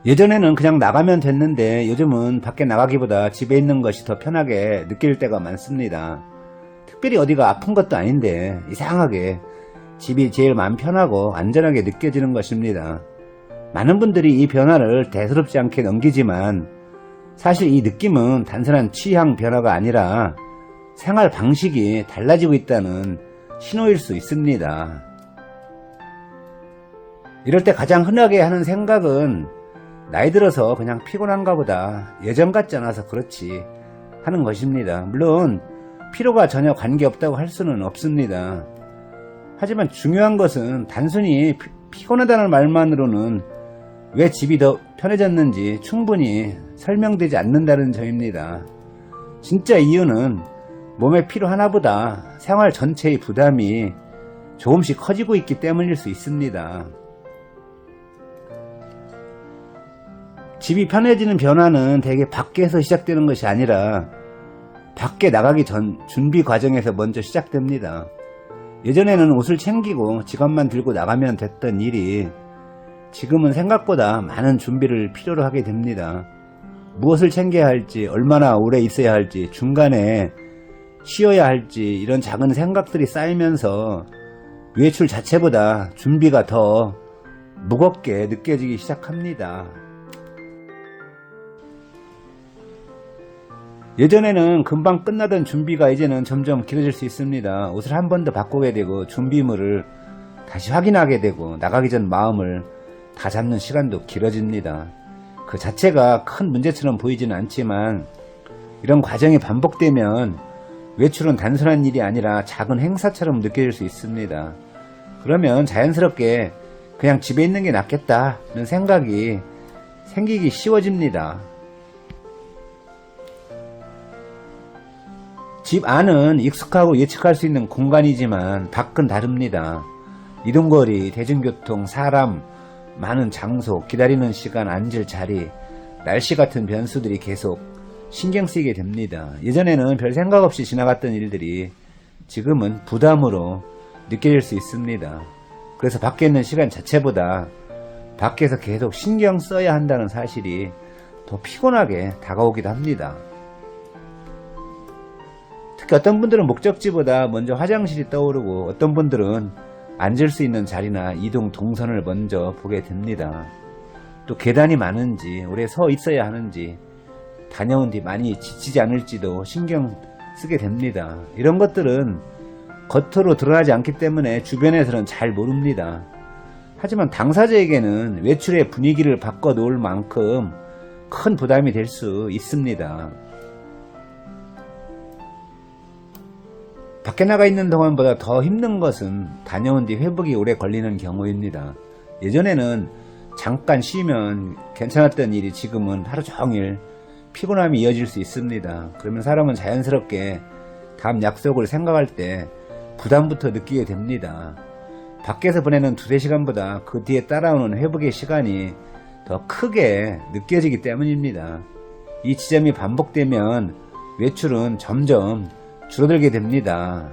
예전에는 그냥 나가면 됐는데 요즘은 밖에 나가기보다 집에 있는 것이 더 편하게 느낄 때가 많습니다. 특별히 어디가 아픈 것도 아닌데 이상하게 집이 제일 마음 편하고 안전하게 느껴지는 것입니다. 많은 분들이 이 변화를 대수롭지 않게 넘기지만 사실 이 느낌은 단순한 취향 변화가 아니라 생활 방식이 달라지고 있다는 신호일 수 있습니다. 이럴 때 가장 흔하게 하는 생각은 나이 들어서 그냥 피곤한가 보다, 예전 같지 않아서 그렇지 하는 것입니다. 물론 피로가 전혀 관계없다고 할 수는 없습니다. 하지만 중요한 것은 단순히 피곤하다는 말만으로는 왜 집이 더 편해졌는지 충분히 설명되지 않는다는 점입니다. 진짜 이유는 몸의 피로 하나보다 생활 전체의 부담이 조금씩 커지고 있기 때문일 수 있습니다. 집이 편해지는 변화는 대개 밖에서 시작되는 것이 아니라 밖에 나가기 전 준비 과정에서 먼저 시작됩니다. 예전에는 옷을 챙기고 지갑만 들고 나가면 됐던 일이 지금은 생각보다 많은 준비를 필요로 하게 됩니다. 무엇을 챙겨야 할지, 얼마나 오래 있어야 할지, 중간에 쉬어야 할지 이런 작은 생각들이 쌓이면서 외출 자체보다 준비가 더 무겁게 느껴지기 시작합니다. 예전에는 금방 끝나던 준비가 이제는 점점 길어질 수 있습니다. 옷을 한 번 더 바꾸게 되고 준비물을 다시 확인하게 되고 나가기 전 마음을 다 잡는 시간도 길어집니다. 그 자체가 큰 문제처럼 보이지는 않지만 이런 과정이 반복되면 외출은 단순한 일이 아니라 작은 행사처럼 느껴질 수 있습니다. 그러면 자연스럽게 그냥 집에 있는 게 낫겠다는 생각이 생기기 쉬워집니다. 집 안은 익숙하고 예측할 수 있는 공간이지만 밖은 다릅니다. 이동거리, 대중교통, 사람, 많은 장소, 기다리는 시간, 앉을 자리, 날씨 같은 변수들이 계속 신경 쓰이게 됩니다. 예전에는 별 생각 없이 지나갔던 일들이 지금은 부담으로 느껴질 수 있습니다. 그래서 밖에 있는 시간 자체보다 밖에서 계속 신경 써야 한다는 사실이 더 피곤하게 다가오기도 합니다. 특히 어떤 분들은 목적지보다 먼저 화장실이 떠오르고 어떤 분들은 앉을 수 있는 자리나 이동 동선을 먼저 보게 됩니다. 또 계단이 많은지 오래 서 있어야 하는지 다녀온 뒤 많이 지치지 않을지도 신경 쓰게 됩니다. 이런 것들은 겉으로 드러나지 않기 때문에 주변에서는 잘 모릅니다. 하지만 당사자에게는 외출의 분위기를 바꿔놓을 만큼 큰 부담이 될 수 있습니다. 밖에 나가 있는 동안보다 더 힘든 것은 다녀온 뒤 회복이 오래 걸리는 경우입니다. 예전에는 잠깐 쉬면 괜찮았던 일이 지금은 하루 종일 피곤함이 이어질 수 있습니다. 그러면 사람은 자연스럽게 다음 약속을 생각할 때 부담부터 느끼게 됩니다. 밖에서 보내는 2-3시간보다 그 뒤에 따라오는 회복의 시간이 더 크게 느껴지기 때문입니다. 이 지점이 반복되면 외출은 점점 줄어들게 됩니다.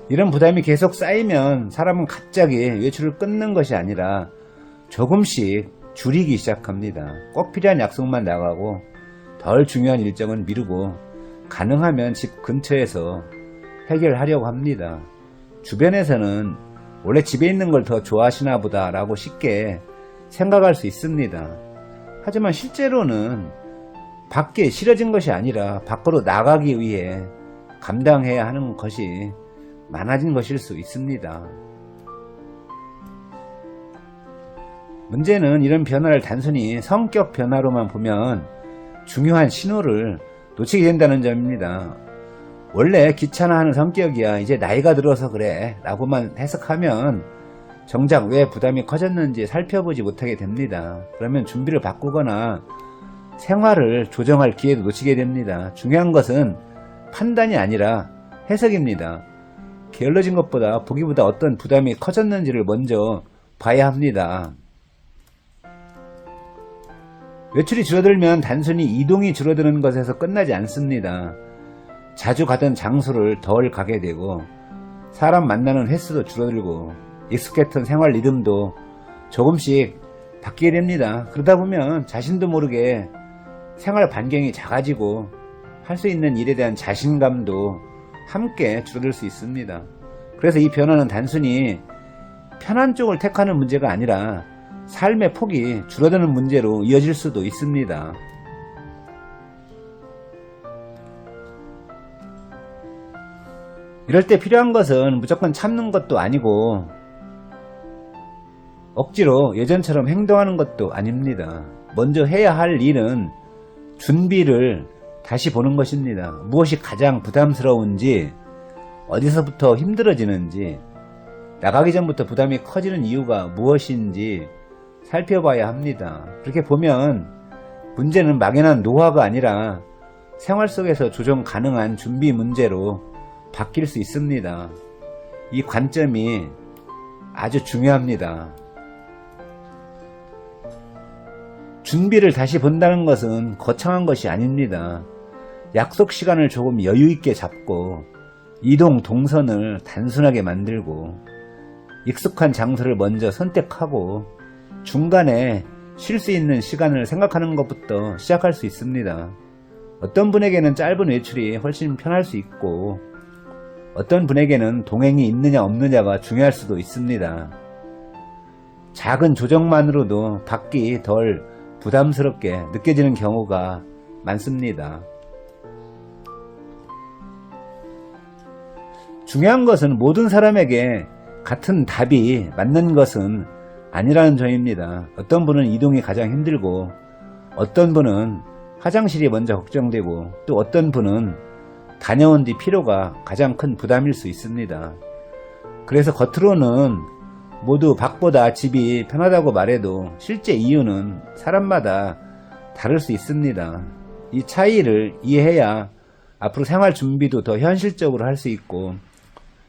이런 부담이 계속 쌓이면 사람은 갑자기 외출을 끊는 것이 아니라 조금씩 줄이기 시작합니다. 꼭 필요한 약속만 나가고 덜 중요한 일정은 미루고 가능하면 집 근처에서 해결하려고 합니다. 주변에서는 원래 집에 있는 걸 더 좋아하시나 보다 라고 쉽게 생각할 수 있습니다. 하지만 실제로는 밖에 싫어진 것이 아니라 밖으로 나가기 위해 감당해야 하는 것이 많아진 것일 수 있습니다. 문제는 이런 변화를 단순히 성격 변화로만 보면 중요한 신호를 놓치게 된다는 점입니다. 원래 귀찮아하는 성격이야, 이제 나이가 들어서 그래 라고만 해석하면 정작 왜 부담이 커졌는지 살펴보지 못하게 됩니다. 그러면 준비를 바꾸거나 생활을 조정할 기회도 놓치게 됩니다. 중요한 것은 판단이 아니라 해석입니다. 게을러진 것보다 보기보다 어떤 부담이 커졌는지를 먼저 봐야 합니다. 외출이 줄어들면 단순히 이동이 줄어드는 것에서 끝나지 않습니다. 자주 가던 장소를 덜 가게 되고 사람 만나는 횟수도 줄어들고 익숙했던 생활 리듬도 조금씩 바뀌게 됩니다. 그러다 보면 자신도 모르게 생활 반경이 작아지고 할 수 있는 일에 대한 자신감도 함께 줄어들 수 있습니다. 그래서 이 변화는 단순히 편한 쪽을 택하는 문제가 아니라 삶의 폭이 줄어드는 문제로 이어질 수도 있습니다. 이럴 때 필요한 것은 무조건 참는 것도 아니고 억지로 예전처럼 행동하는 것도 아닙니다. 먼저 해야 할 일은 준비를 다시 보는 것입니다. 무엇이 가장 부담스러운지, 어디서부터 힘들어지는지, 나가기 전부터 부담이 커지는 이유가 무엇인지 살펴봐야 합니다. 그렇게 보면 문제는 막연한 노화가 아니라 생활 속에서 조정 가능한 준비 문제로 바뀔 수 있습니다. 이 관점이 아주 중요합니다. 준비를 다시 본다는 것은 거창한 것이 아닙니다. 약속 시간을 조금 여유 있게 잡고 이동 동선을 단순하게 만들고 익숙한 장소를 먼저 선택하고 중간에 쉴 수 있는 시간을 생각하는 것부터 시작할 수 있습니다. 어떤 분에게는 짧은 외출이 훨씬 편할 수 있고 어떤 분에게는 동행이 있느냐 없느냐가 중요할 수도 있습니다. 작은 조정만으로도 밖이 덜 부담스럽게 느껴지는 경우가 많습니다. 중요한 것은 모든 사람에게 같은 답이 맞는 것은 아니라는 점입니다. 어떤 분은 이동이 가장 힘들고 어떤 분은 화장실이 먼저 걱정되고 또 어떤 분은 다녀온 뒤 피로가 가장 큰 부담일 수 있습니다. 그래서 겉으로는 모두 밖보다 집이 편하다고 말해도 실제 이유는 사람마다 다를 수 있습니다. 이 차이를 이해해야 앞으로 생활 준비도 더 현실적으로 할 수 있고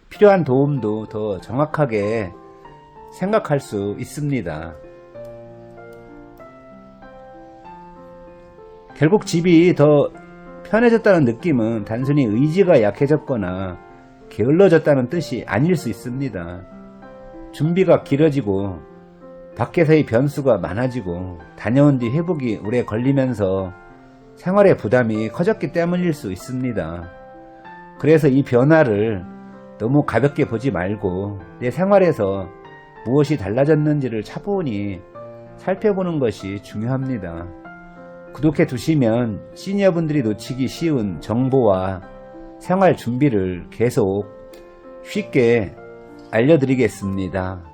필요한 도움도 더 정확하게 생각할 수 있습니다. 결국 집이 더 편해졌다는 느낌은 단순히 의지가 약해졌거나 게을러졌다는 뜻이 아닐 수 있습니다. 준비가 길어지고 밖에서의 변수가 많아지고 다녀온 뒤 회복이 오래 걸리면서 생활의 부담이 커졌기 때문일 수 있습니다. 그래서 이 변화를 너무 가볍게 보지 말고 내 생활에서 무엇이 달라졌는지를 차분히 살펴보는 것이 중요합니다. 구독해 두시면 시니어분들이 놓치기 쉬운 정보와 생활 준비를 계속 쉽게 알려드리겠습니다.